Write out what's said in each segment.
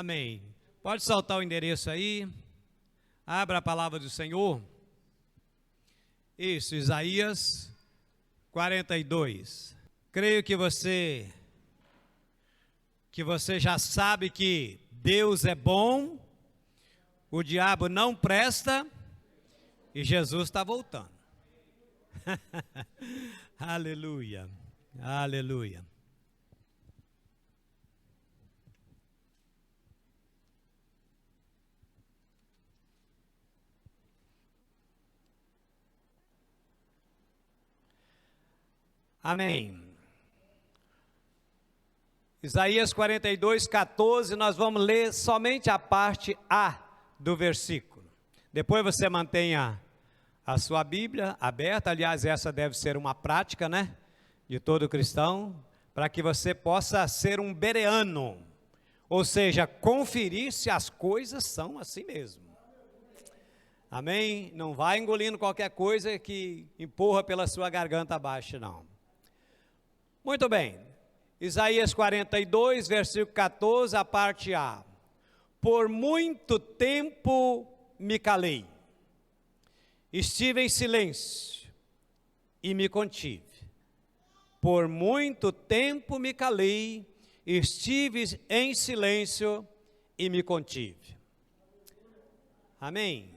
Amém. Pode soltar o endereço aí. Abra a palavra do Senhor. Isso, Isaías 42. Creio que você já sabe que Deus é bom, o diabo não presta e Jesus está voltando. Aleluia, aleluia. Amém. Isaías 42, 14, nós vamos ler somente a parte A do versículo. Depois você mantenha a sua Bíblia aberta, aliás, essa deve ser uma prática, né, de todo cristão, para que você possa ser um bereano, ou seja, conferir se as coisas são assim mesmo. Amém? Não vai engolindo qualquer coisa que empurra pela sua garganta abaixo, não. Muito bem, Isaías 42, versículo 14, a parte A. Por muito tempo me calei, estive em silêncio e me contive. Por muito tempo me calei, estive em silêncio e me contive. Amém?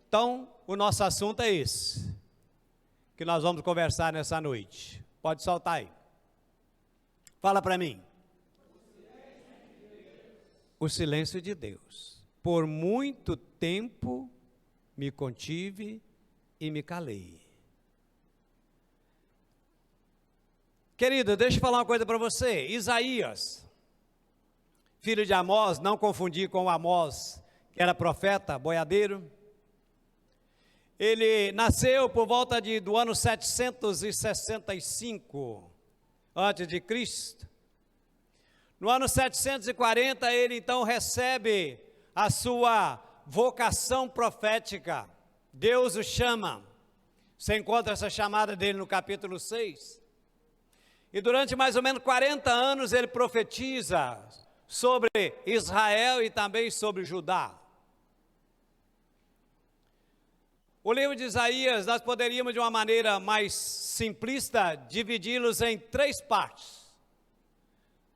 Então, o nosso assunto é esse, que nós vamos conversar nessa noite. Pode soltar aí. Fala para mim. O silêncio de Deus. Por muito tempo me contive e me calei. Querido, deixa eu falar uma coisa para você. Isaías, filho de Amós, não confundir com o Amós, que era profeta, boiadeiro. Ele nasceu por volta do ano 765 antes de Cristo. No ano 740, ele então recebe a sua vocação profética. Deus o chama. Você encontra essa chamada dele no capítulo 6. E durante mais ou menos 40 anos ele profetiza sobre Israel e também sobre Judá. O livro de Isaías, nós poderíamos de uma maneira mais simplista dividi-los em 3 partes.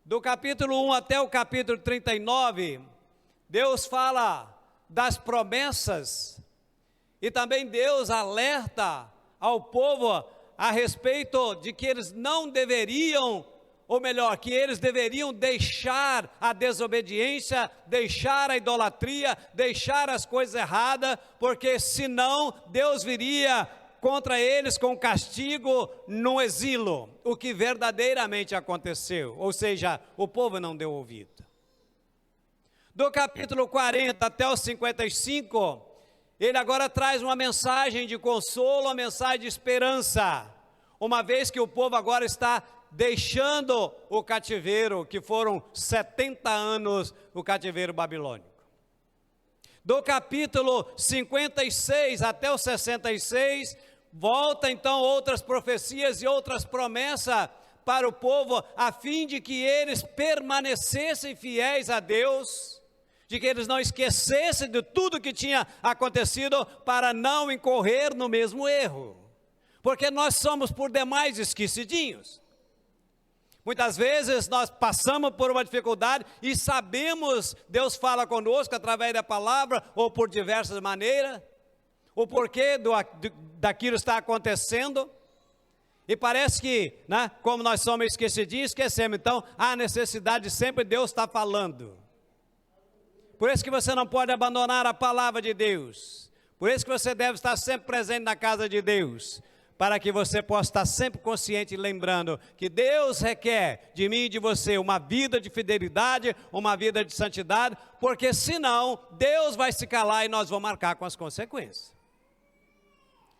Do capítulo 1 até o capítulo 39, Deus fala das promessas e também Deus alerta ao povo a respeito de que eles não deveriam, ou melhor, que eles deveriam deixar a desobediência, deixar a idolatria, deixar as coisas erradas, porque senão Deus viria contra eles com castigo no exílio, o que verdadeiramente aconteceu, ou seja, o povo não deu ouvido. Do capítulo 40 até o 55, ele agora traz uma mensagem de consolo, uma mensagem de esperança, uma vez que o povo agora está deixando o cativeiro, que foram 70 anos o cativeiro babilônico. Do capítulo 56 até o 66, volta então outras profecias e outras promessas para o povo, a fim de que eles permanecessem fiéis a Deus, de que eles não esquecessem de tudo que tinha acontecido, para não incorrer no mesmo erro, porque nós somos por demais esquecidinhos. Muitas vezes nós passamos por uma dificuldade e sabemos, Deus fala conosco através da palavra ou por diversas maneiras, o porquê daquilo está acontecendo, e parece que, né, como nós somos esquecidinhos, esquecemos. Então, há necessidade de sempre Deus estar falando. Por isso que você não pode abandonar a palavra de Deus, por isso que você deve estar sempre presente na casa de Deus, para que você possa estar sempre consciente e lembrando que Deus requer de mim e de você uma vida de fidelidade, uma vida de santidade, porque senão Deus vai se calar e nós vamos marcar com as consequências.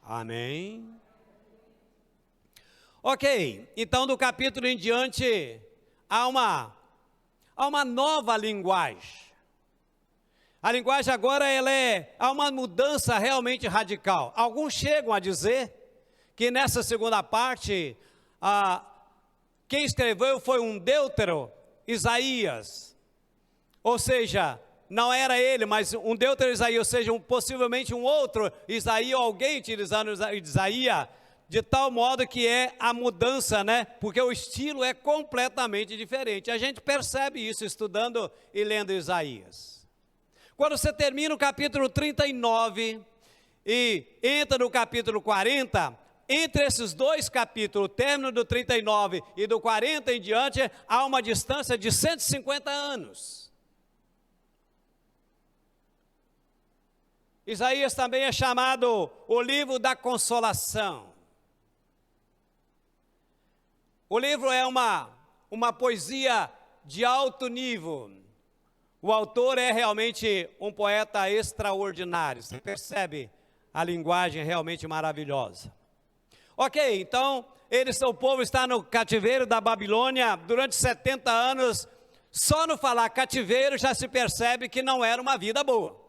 Amém? Ok, então do capítulo em diante há uma nova linguagem. A linguagem agora há uma mudança realmente radical. Alguns chegam a dizer que nessa segunda parte, quem escreveu foi um deutero, Isaías, ou seja, não era ele, mas um deutero-Isaías, ou seja, possivelmente um outro Isaías, ou alguém utilizando Isaías, de tal modo que é a mudança, né? Porque o estilo é completamente diferente. A gente percebe isso estudando e lendo Isaías. Quando você termina o capítulo 39 e entra no capítulo 40, entre esses dois capítulos, o término do 39 e do 40 em diante, há uma distância de 150 anos. Isaías também é chamado o livro da consolação. O livro é uma poesia de alto nível. O autor é realmente um poeta extraordinário. Você percebe a linguagem realmente maravilhosa. Ok, então, o povo está no cativeiro da Babilônia durante 70 anos. Só no falar cativeiro já se percebe que não era uma vida boa.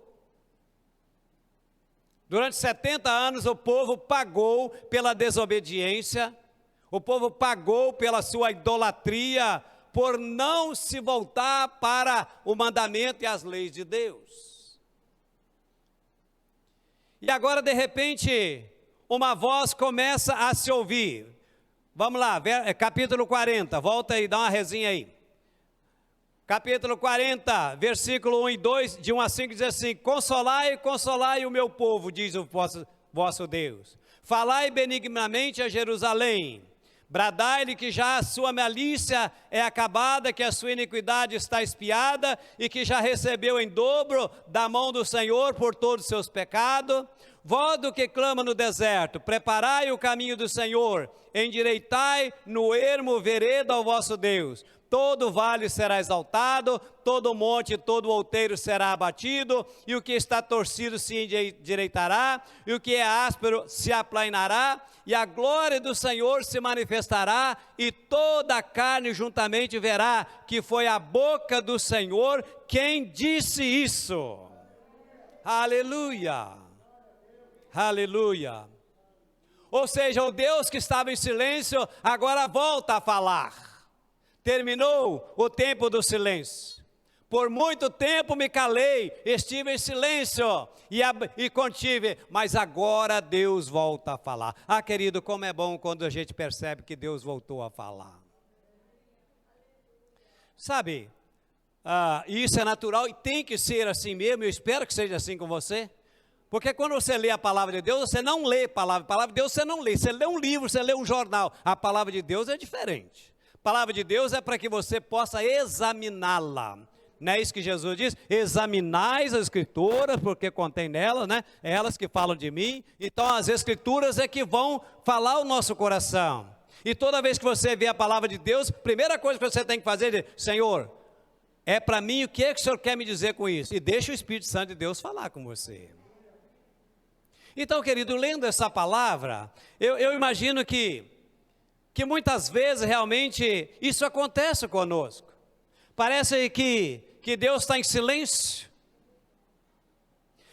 Durante 70 anos o povo pagou pela desobediência, o povo pagou pela sua idolatria, por não se voltar para o mandamento e as leis de Deus. E agora, de repente, uma voz começa a se ouvir. Vamos lá, capítulo 40, volta aí, dá uma resinha aí. Capítulo 40, versículo 1 e 2, de 1 a 5, diz assim: Consolai, consolai o meu povo, diz o vosso Deus. Falai benignamente a Jerusalém. Bradai-lhe que já a sua malícia é acabada, que a sua iniquidade está expiada, e que já recebeu em dobro da mão do Senhor por todos os seus pecados. Vós do que clama no deserto, preparai o caminho do Senhor, endireitai no ermo vereda ao vosso Deus. Todo vale será exaltado, todo monte e todo outeiro será abatido, e o que está torcido se endireitará, e o que é áspero se aplainará, e a glória do Senhor se manifestará, e toda a carne juntamente verá que foi a boca do Senhor quem disse isso. Aleluia, aleluia. Ou seja, o Deus que estava em silêncio agora volta a falar. Terminou o tempo do silêncio. Por muito tempo me calei, estive em silêncio e contive, mas agora Deus volta a falar. Ah, querido, como é bom quando a gente percebe que Deus voltou a falar. Sabe, isso é natural e tem que ser assim mesmo, eu espero que seja assim com você. Porque quando você lê a palavra de Deus, você não lê a palavra de Deus você não lê. Você lê um livro, você lê um jornal. A palavra de Deus é diferente. A palavra de Deus é para que você possa examiná-la. Não é isso que Jesus diz? Examinais as escrituras, porque contém nelas, né? É elas que falam de mim. Então as escrituras é que vão falar o nosso coração. E toda vez que você vê a palavra de Deus, primeira coisa que você tem que fazer é: Senhor, é para mim, o que é que o Senhor quer me dizer com isso? E deixa o Espírito Santo de Deus falar com você. Então, querido, lendo essa palavra, eu imagino que muitas vezes realmente isso acontece conosco. Parece que Deus está em silêncio.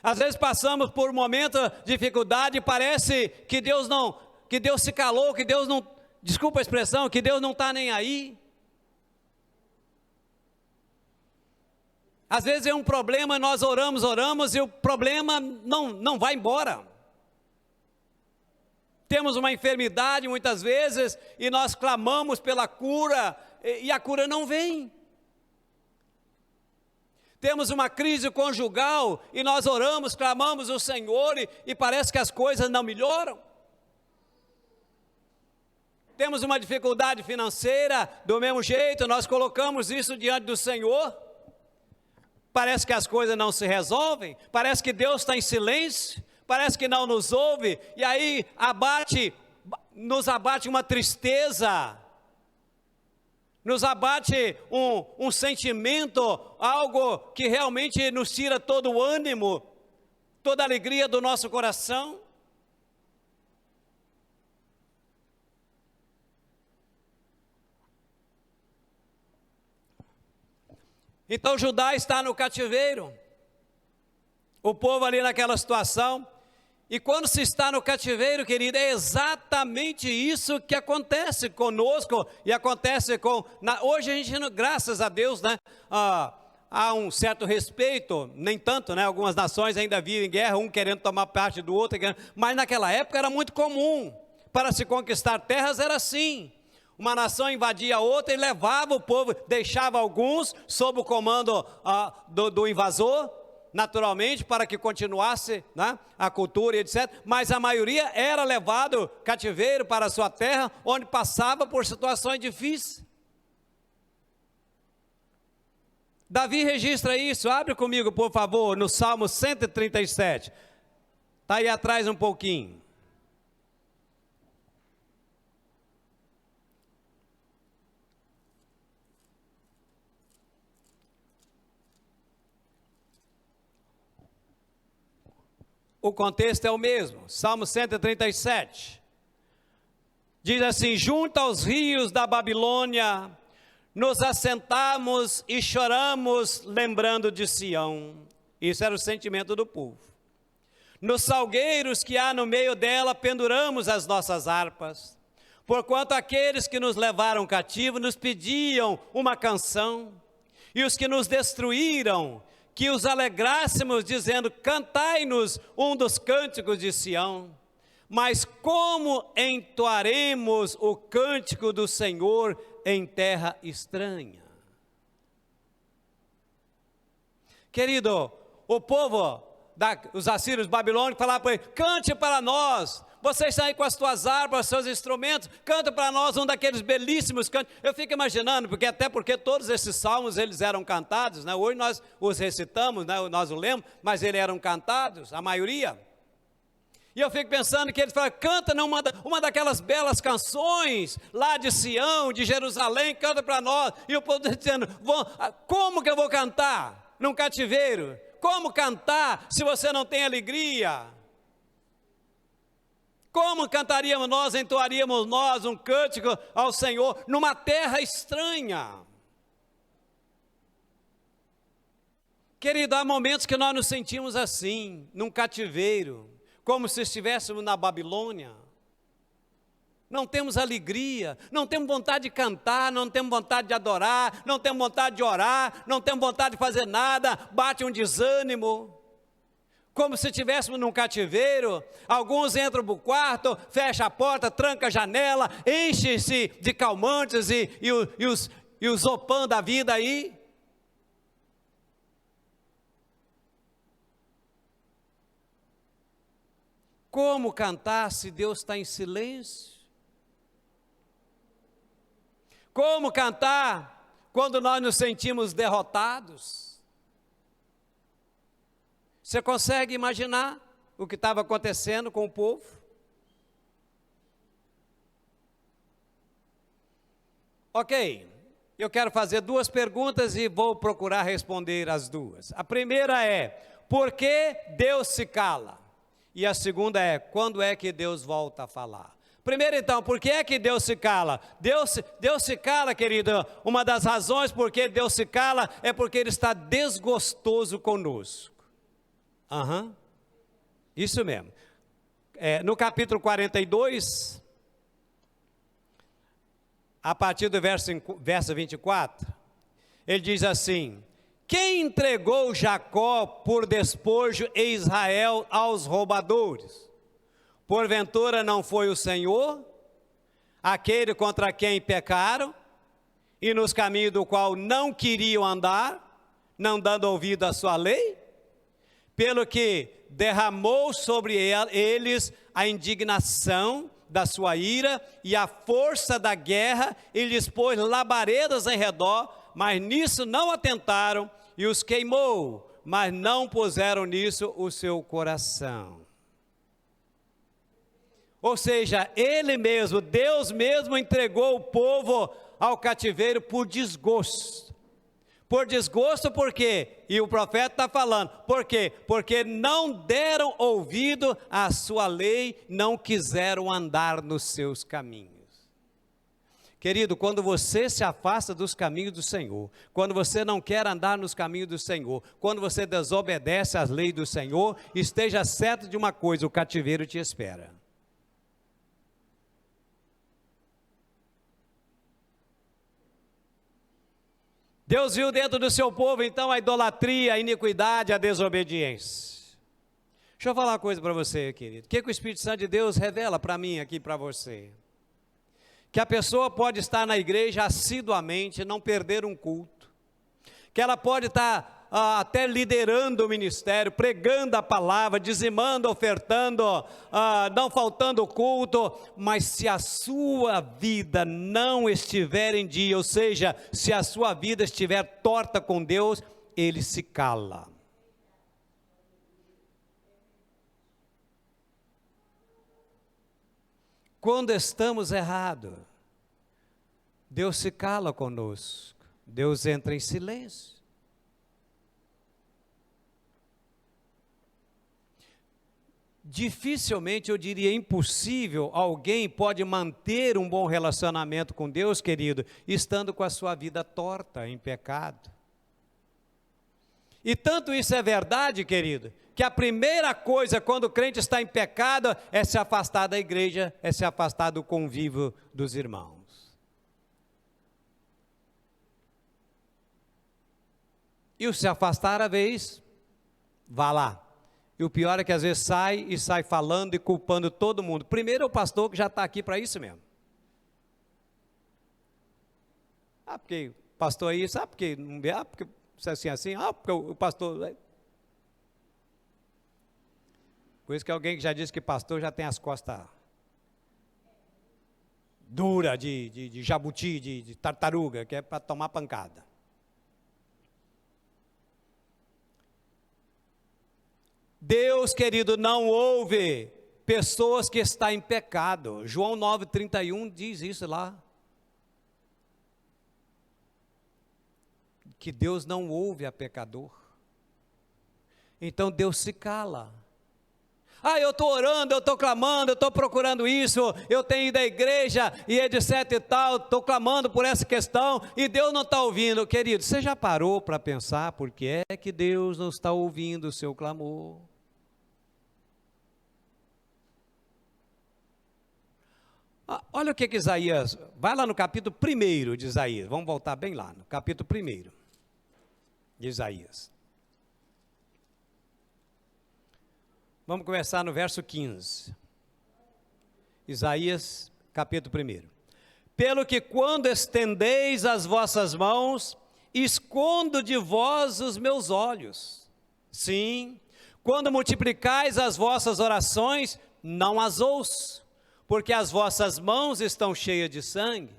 Às vezes passamos por um momento de dificuldade e parece que Deus se calou, que Deus não, desculpa a expressão, que Deus não está nem aí. Às vezes é um problema, nós oramos e o problema não vai embora. Temos uma enfermidade muitas vezes e nós clamamos pela cura e a cura não vem. Temos uma crise conjugal e nós oramos, clamamos o Senhor e parece que as coisas não melhoram. Temos uma dificuldade financeira, do mesmo jeito, nós colocamos isso diante do Senhor. Parece que as coisas não se resolvem, parece que Deus está em silêncio, parece que não nos ouve, e aí nos abate uma tristeza, nos abate um sentimento, algo que realmente nos tira todo o ânimo, toda a alegria do nosso coração. Então Judá está no cativeiro, o povo ali naquela situação, e quando se está no cativeiro, querido, é exatamente isso que acontece conosco, e acontece hoje a gente, graças a Deus, né, há um certo respeito, nem tanto, né? Algumas nações ainda vivem em guerra, um querendo tomar parte do outro, mas naquela época era muito comum. Para se conquistar terras era assim. Uma nação invadia a outra e levava o povo, deixava alguns sob o comando do invasor, naturalmente, para que continuasse, né, a cultura e etc. Mas a maioria era levado cativeiro para a sua terra, onde passava por situações difíceis. Davi registra isso, abre comigo, por favor, no Salmo 137. Está aí atrás um pouquinho. O contexto é o mesmo, Salmo 137. Diz assim: junto aos rios da Babilônia, nos assentamos e choramos, lembrando de Sião. Isso era o sentimento do povo. Nos salgueiros que há no meio dela, penduramos as nossas harpas, porquanto aqueles que nos levaram cativo nos pediam uma canção, e os que nos destruíram, que os alegrássemos, dizendo: cantai-nos um dos cânticos de Sião. Mas como entoaremos o cântico do Senhor em terra estranha? Querido, o povo, os assírios babilônicos, falavam para ele: cante para nós. Vocês estão aí com as tuas harpas, seus instrumentos, canta para nós um daqueles belíssimos cantos. Eu fico imaginando, até porque todos esses salmos, eles eram cantados, né? Hoje nós os recitamos, né? Nós o lemos, mas eles eram cantados, a maioria. E eu fico pensando que eles falam: canta uma daquelas belas canções, lá de Sião, de Jerusalém, canta para nós. E o povo dizendo: como que eu vou cantar num cativeiro? Como cantar se você não tem alegria? Como cantaríamos nós, entoaríamos nós um cântico ao Senhor numa terra estranha? Querido, há momentos que nós nos sentimos assim, num cativeiro, como se estivéssemos na Babilônia. Não temos alegria, não temos vontade de cantar, não temos vontade de adorar, não temos vontade de orar, não temos vontade de fazer nada, bate um desânimo. Como se estivéssemos num cativeiro. Alguns entram para o quarto, fecham a porta, trancam a janela, enchem-se de calmantes e os opã da vida aí. Como cantar se Deus está em silêncio? Como cantar quando nós nos sentimos derrotados? Você consegue imaginar o que estava acontecendo com o povo? Ok, eu quero fazer duas perguntas e vou procurar responder as duas. A primeira é: por que Deus se cala? E a segunda é: quando é que Deus volta a falar? Primeiro então, por que é que Deus se cala? Deus se cala, querido. Uma das razões por que Deus se cala é porque Ele está desgostoso conosco. Isso mesmo. No capítulo 42, a partir do verso 24, ele diz assim: quem entregou Jacó por despojo e Israel aos roubadores? Porventura não foi o Senhor, aquele contra quem pecaram, e nos caminhos do qual não queriam andar, não dando ouvido à sua lei? Pelo que derramou sobre eles a indignação da sua ira e a força da guerra, e lhes pôs labaredas em redor, mas nisso não atentaram, e os queimou, mas não puseram nisso o seu coração. Ou seja, Ele mesmo, Deus mesmo, entregou o povo ao cativeiro por desgosto. Por desgosto, por quê? E o profeta está falando, por quê? Porque não deram ouvido à sua lei, não quiseram andar nos seus caminhos. Querido, quando você se afasta dos caminhos do Senhor, quando você não quer andar nos caminhos do Senhor, quando você desobedece às leis do Senhor, esteja certo de uma coisa: o cativeiro te espera. Deus viu dentro do seu povo, então, a idolatria, a iniquidade, a desobediência. Deixa eu falar uma coisa para você, querido. O que o Espírito Santo de Deus revela para mim aqui, para você? Que a pessoa pode estar na igreja assiduamente, não perder um culto. Que ela pode estar até liderando o ministério, pregando a palavra, dizimando, ofertando, não faltando culto, mas se a sua vida não estiver em dia, ou seja, se a sua vida estiver torta com Deus, ele se cala. Quando estamos errados, Deus se cala conosco, Deus entra em silêncio. Dificilmente, eu diria impossível, alguém pode manter um bom relacionamento com Deus, querido, estando com a sua vida torta, em pecado. E tanto isso é verdade, querido, que a primeira coisa quando o crente está em pecado é se afastar da igreja, é se afastar do convívio dos irmãos. E o se afastar a vez, vá lá. E o pior é que às vezes sai falando e culpando todo mundo. Primeiro é o pastor que já está aqui para isso mesmo. Porque o pastor é isso, porque não vê, porque isso é assim, porque o pastor... Por isso que alguém que já disse que pastor já tem as costas duras de jabuti, de tartaruga, que é para tomar pancada. Deus, querido, não ouve pessoas que estão em pecado. João 9,31 diz isso lá. Que Deus não ouve a pecador. Então Deus se cala. Eu estou orando, eu estou clamando, eu estou procurando isso, eu tenho ido à igreja e etc e tal, estou clamando por essa questão e Deus não está ouvindo. Querido, você já parou para pensar por que é que Deus não está ouvindo o seu clamor? Olha o que Isaías, vai lá no capítulo 1 de Isaías, vamos voltar bem lá, no capítulo 1 de Isaías. Vamos começar no verso 15. Isaías, capítulo 1. Pelo que quando estendeis as vossas mãos, escondo de vós os meus olhos. Sim, quando multiplicais as vossas orações, não as ouço. Porque as vossas mãos estão cheias de sangue.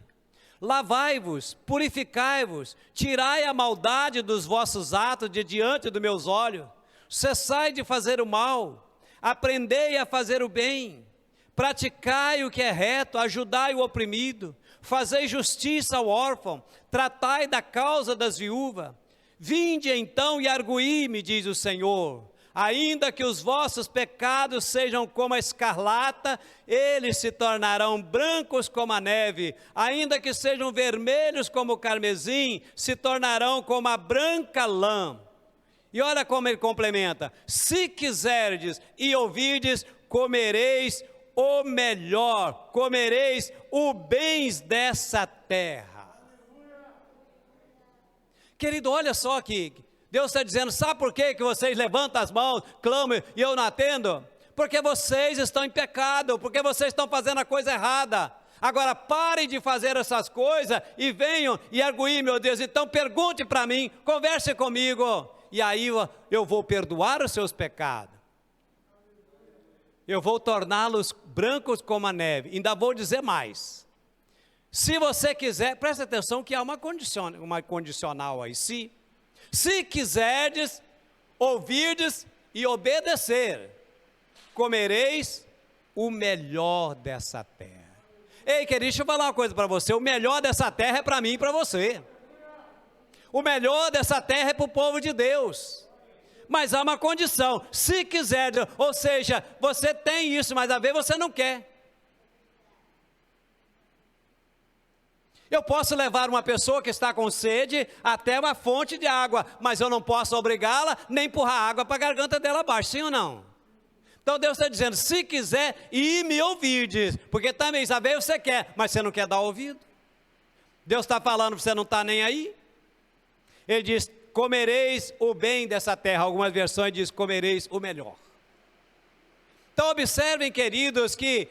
Lavai-vos, purificai-vos, tirai a maldade dos vossos atos de diante dos meus olhos. Cessai de fazer o mal, aprendei a fazer o bem, praticai o que é reto, ajudai o oprimido, fazei justiça ao órfão, tratai da causa das viúvas. Vinde então e arguí-me, diz o Senhor. Ainda que os vossos pecados sejam como a escarlata, eles se tornarão brancos como a neve. Ainda que sejam vermelhos como o carmesim, se tornarão como a branca lã. E olha como ele complementa: se quiserdes e ouvirdes, comereis o melhor, comereis o bens dessa terra. Querido, olha só aqui. Deus está dizendo, sabe por que vocês levantam as mãos, clamam e eu não atendo? Porque vocês estão em pecado, porque vocês estão fazendo a coisa errada. Agora parem de fazer essas coisas e venham e arguir, meu Deus. Então pergunte para mim, converse comigo, e aí eu vou perdoar os seus pecados. Eu vou torná-los brancos como a neve. Ainda vou dizer mais. Se você quiser, preste atenção que há uma condicional aí, se quiserdes, ouvirdes e obedecer, comereis o melhor dessa terra. Ei, querido, deixa eu falar uma coisa para você. O melhor dessa terra é para mim e para você. O melhor dessa terra é para o povo de Deus. Mas há uma condição. Se quiser, ou seja, você tem isso, mas às vezes você não quer. Eu posso levar uma pessoa que está com sede até uma fonte de água, mas eu não posso obrigá-la, nem empurrar água para a garganta dela abaixo, sim ou não? Então Deus está dizendo, se quiser e me ouvirdes, porque também, às vezes você quer, mas você não quer dar ouvido. Deus está falando, você não está nem aí. Ele diz: comereis o bem dessa terra. Algumas versões dizem: comereis o melhor. Então observem, queridos, que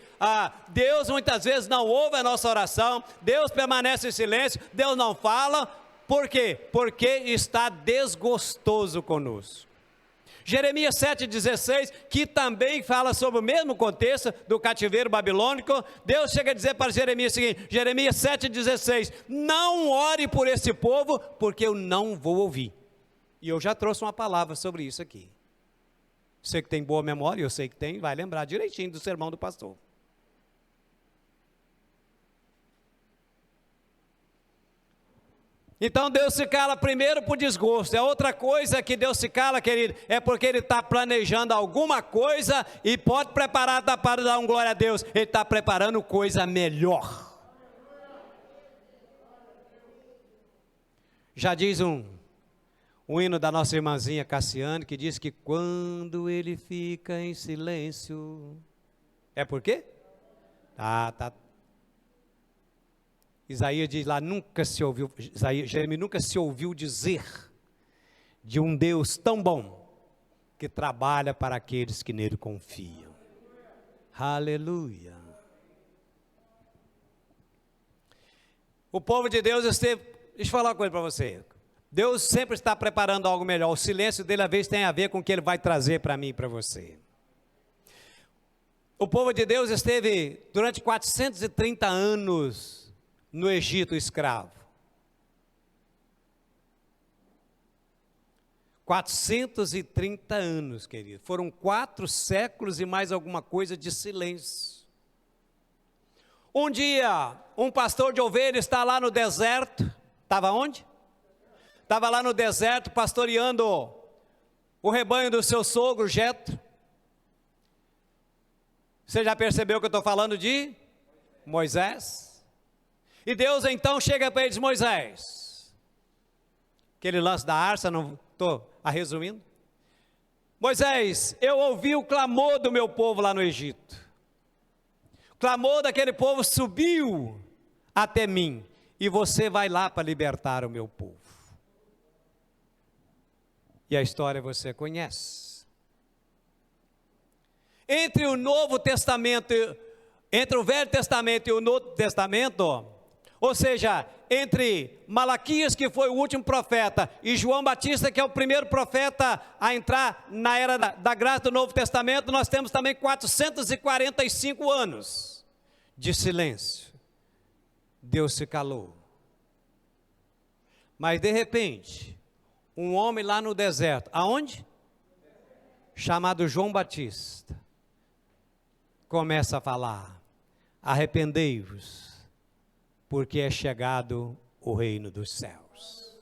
Deus muitas vezes não ouve a nossa oração, Deus permanece em silêncio, Deus não fala. Por quê? Porque está desgostoso conosco. Jeremias 7,16, que também fala sobre o mesmo contexto do cativeiro babilônico, Deus chega a dizer para Jeremias o seguinte, Jeremias 7,16, não ore por esse povo, porque eu não vou ouvir. E eu já trouxe uma palavra sobre isso aqui. Você que tem boa memória, eu sei que tem, vai lembrar direitinho do sermão do pastor. Então Deus se cala primeiro por desgosto. É outra coisa que Deus se cala, querido, é porque Ele está planejando alguma coisa e pode preparar para dar um glória a Deus. Ele está preparando coisa melhor. Já diz um hino da nossa irmãzinha Cassiane, que diz que quando Ele fica em silêncio, é por quê? Isaías diz lá, Jeremias nunca se ouviu dizer de um Deus tão bom, que trabalha para aqueles que nele confiam. Aleluia. O povo de Deus esteve, deixa eu falar uma coisa para você, Deus sempre está preparando algo melhor, o silêncio dele às vezes tem a ver com o que ele vai trazer para mim e para você. O povo de Deus esteve durante 430 anos no Egito escravo. 430 anos, querido. Foram 4 séculos e mais alguma coisa de silêncio. Um dia, um pastor de ovelhas está lá no deserto. Estava onde? Estava lá no deserto pastoreando o rebanho do seu sogro, Jetro. Você já percebeu que eu estou falando de Moisés? E Deus então chega para ele e diz, Moisés, aquele lance da harça, não estou resumindo. Moisés, eu ouvi o clamor do meu povo lá no Egito. O clamor daquele povo subiu até mim. E você vai lá para libertar o meu povo. E a história você conhece. Entre o Novo Testamento, entre o Velho Testamento e o Novo Testamento, ou seja, entre Malaquias, que foi o último profeta, e João Batista, que é o primeiro profeta a entrar na era da graça do Novo Testamento, nós temos também 445 anos de silêncio. Deus se calou. Mas de repente, um homem lá no deserto, aonde? Chamado João Batista, começa a falar, arrependei-vos, porque é chegado o reino dos céus.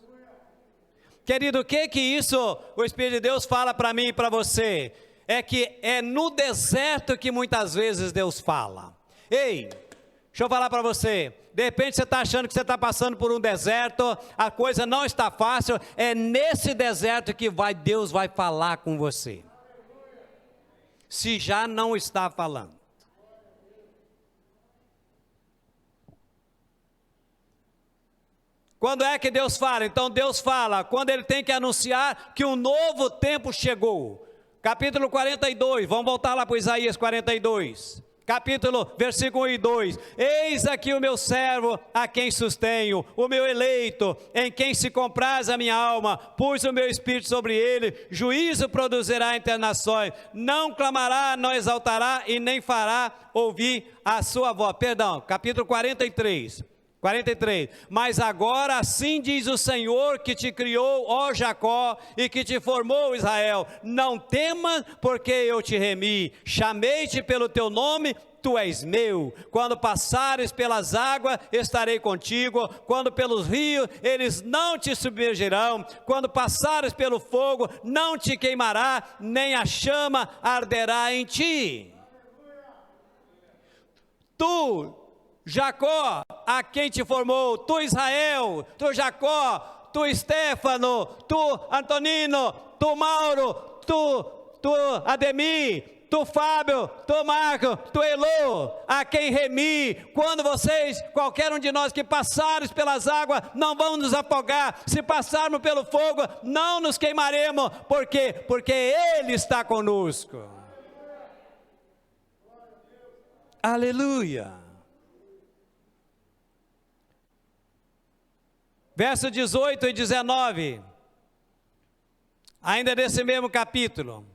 Querido, o que isso o Espírito de Deus fala para mim e para você? É que é no deserto que muitas vezes Deus fala. Ei, deixa eu falar para você, de repente você está achando que você está passando por um deserto, a coisa não está fácil, é nesse deserto que Deus vai falar com você. Se já não está falando. Quando é que Deus fala? Então Deus fala quando Ele tem que anunciar que um novo tempo chegou. Capítulo 42, vamos voltar lá para Isaías 42. Versículo 1 e 2, eis aqui o meu servo, a quem sustenho, o meu eleito, em quem se compraz a minha alma, pus o meu espírito sobre ele, juízo produzirá entre as nações, não clamará, não exaltará, e nem fará ouvir a sua voz. Perdão, capítulo 43, mas agora assim diz o Senhor que te criou, ó Jacó, e que te formou, Israel, não temas, porque eu te remi, chamei-te pelo teu nome, tu és meu. Quando passares pelas águas, estarei contigo, quando pelos rios, eles não te submergirão, quando passares pelo fogo, não te queimará, nem a chama arderá em ti. Tu, Jacó, a quem te formou, tu Israel, tu Jacó, tu Estéfano, tu Antonino, tu Mauro, tu Ademir, tu Fábio, tu Marco, tu Elô, a quem remi, quando vocês, qualquer um de nós que passares pelas águas, não vão nos afogar, se passarmos pelo fogo, não nos queimaremos, por quê? Porque Ele está conosco. Aleluia. Verso 18 e 19, ainda nesse mesmo capítulo.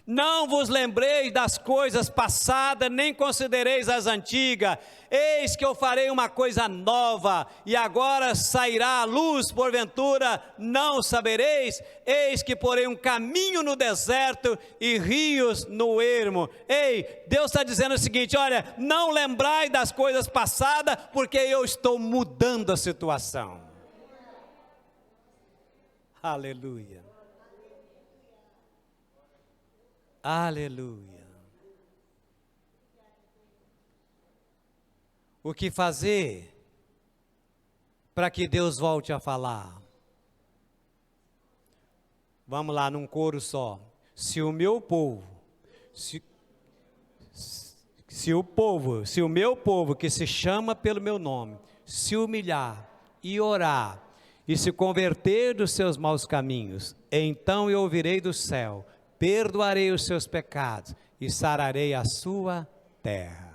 Não vos lembreis das coisas passadas, nem considereis as antigas. Eis que eu farei uma coisa nova, e agora sairá a luz, porventura não sabereis? Eis que porei um caminho no deserto e rios no ermo. Ei, Deus está dizendo o seguinte: olha, não lembrai das coisas passadas, porque eu estou mudando a situação. Aleluia. Aleluia. O que fazer para que Deus volte a falar? Vamos lá, num coro só. Se o meu povo, se o meu povo que se chama pelo meu nome, se humilhar e orar, e se converter dos seus maus caminhos, então eu ouvirei do céu, perdoarei os seus pecados e sararei a sua terra.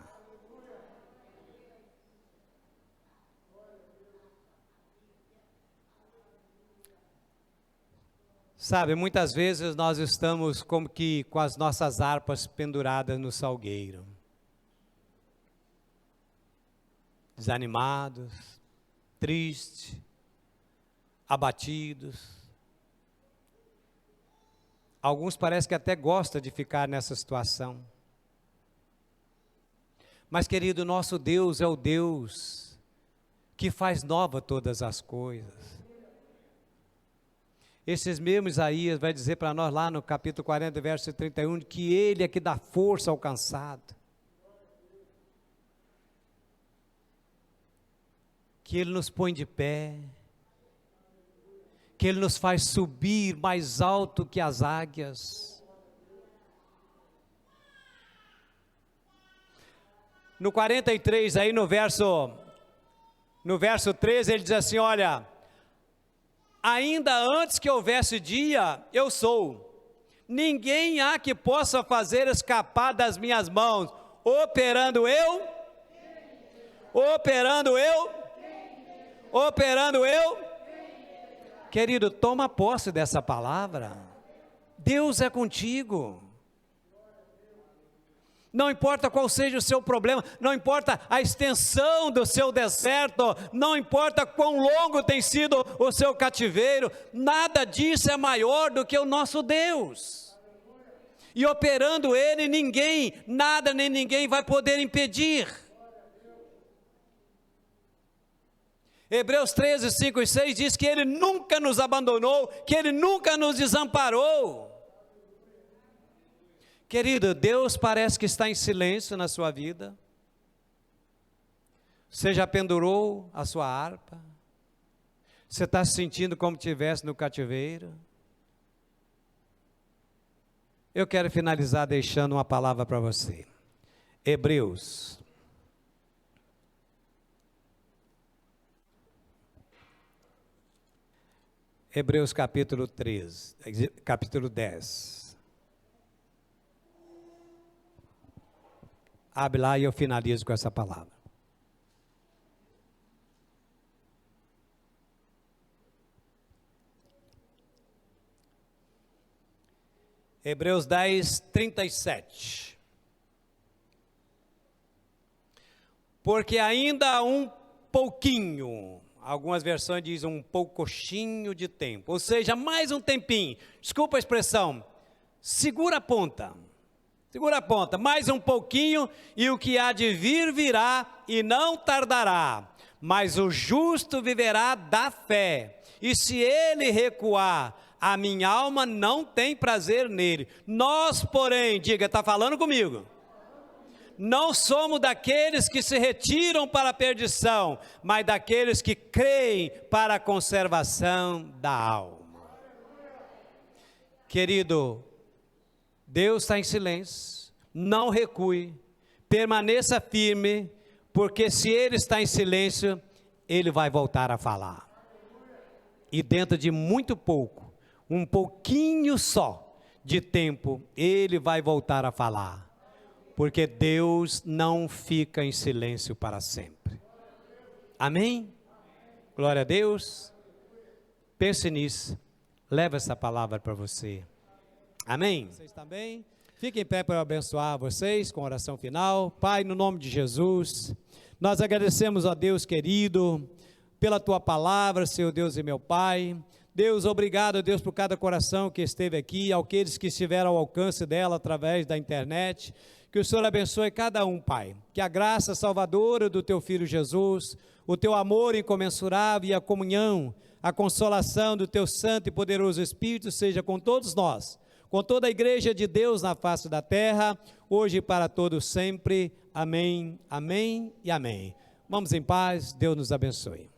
Sabe, muitas vezes nós estamos como que com as nossas harpas penduradas no salgueiro, desanimados, tristes, abatidos. Alguns parece que até gostam de ficar nessa situação. Mas, querido, nosso Deus é o Deus que faz nova todas as coisas. Esses mesmos Isaías vai dizer para nós lá no capítulo 40, verso 31, que Ele é que dá força ao cansado. Que Ele nos põe de pé. Que Ele nos faz subir mais alto que as águias. No 43, aí no verso 13, ele diz assim, olha, ainda antes que houvesse dia, eu sou. Ninguém há que possa fazer escapar das minhas mãos. Operando eu. Querido, toma posse dessa palavra. Deus é contigo. Não importa qual seja o seu problema, não importa a extensão do seu deserto, não importa quão longo tem sido o seu cativeiro, nada disso é maior do que o nosso Deus. E operando Ele, ninguém, nada nem ninguém vai poder impedir. Hebreus 13, 5 e 6 diz que Ele nunca nos abandonou, que Ele nunca nos desamparou. Querido, Deus parece que está em silêncio na sua vida. Você já pendurou a sua harpa? Você está se sentindo como se estivesse no cativeiro? Eu quero finalizar deixando uma palavra para você. Hebreus. Hebreus capítulo 13, capítulo 10. Abre lá e eu finalizo com essa palavra. Hebreus 10, 37. Porque ainda há um pouquinho, algumas versões dizem um poucochinho de tempo, ou seja, mais um tempinho, desculpa a expressão, segura a ponta, mais um pouquinho e o que há de vir virá e não tardará, mas o justo viverá da fé, e se ele recuar, a minha alma não tem prazer nele. Nós, porém, diga, está falando comigo? Não somos daqueles que se retiram para a perdição, mas daqueles que creem para a conservação da alma. Querido, Deus está em silêncio, não recue, permaneça firme, porque se ele está em silêncio, ele vai voltar a falar. E dentro de muito pouco, um pouquinho só de tempo, ele vai voltar a falar. Porque Deus não fica em silêncio para sempre. Amém? Glória a Deus. Pense nisso. Leva essa palavra para você. Amém? Vocês também? Fiquem em pé para eu abençoar vocês com a oração final. Pai, no nome de Jesus, nós agradecemos a Deus querido, pela Tua palavra, Senhor Deus e meu Pai. Deus, obrigado, Deus, por cada coração que esteve aqui, aqueles que estiveram ao alcance dela através da internet. Que o Senhor abençoe cada um, Pai. Que a graça salvadora do Teu Filho Jesus, o Teu amor incomensurável e a comunhão, a consolação do Teu santo e poderoso Espírito seja com todos nós, com toda a igreja de Deus na face da terra, hoje e para todos sempre. Amém, amém e amém. Vamos em paz, Deus nos abençoe.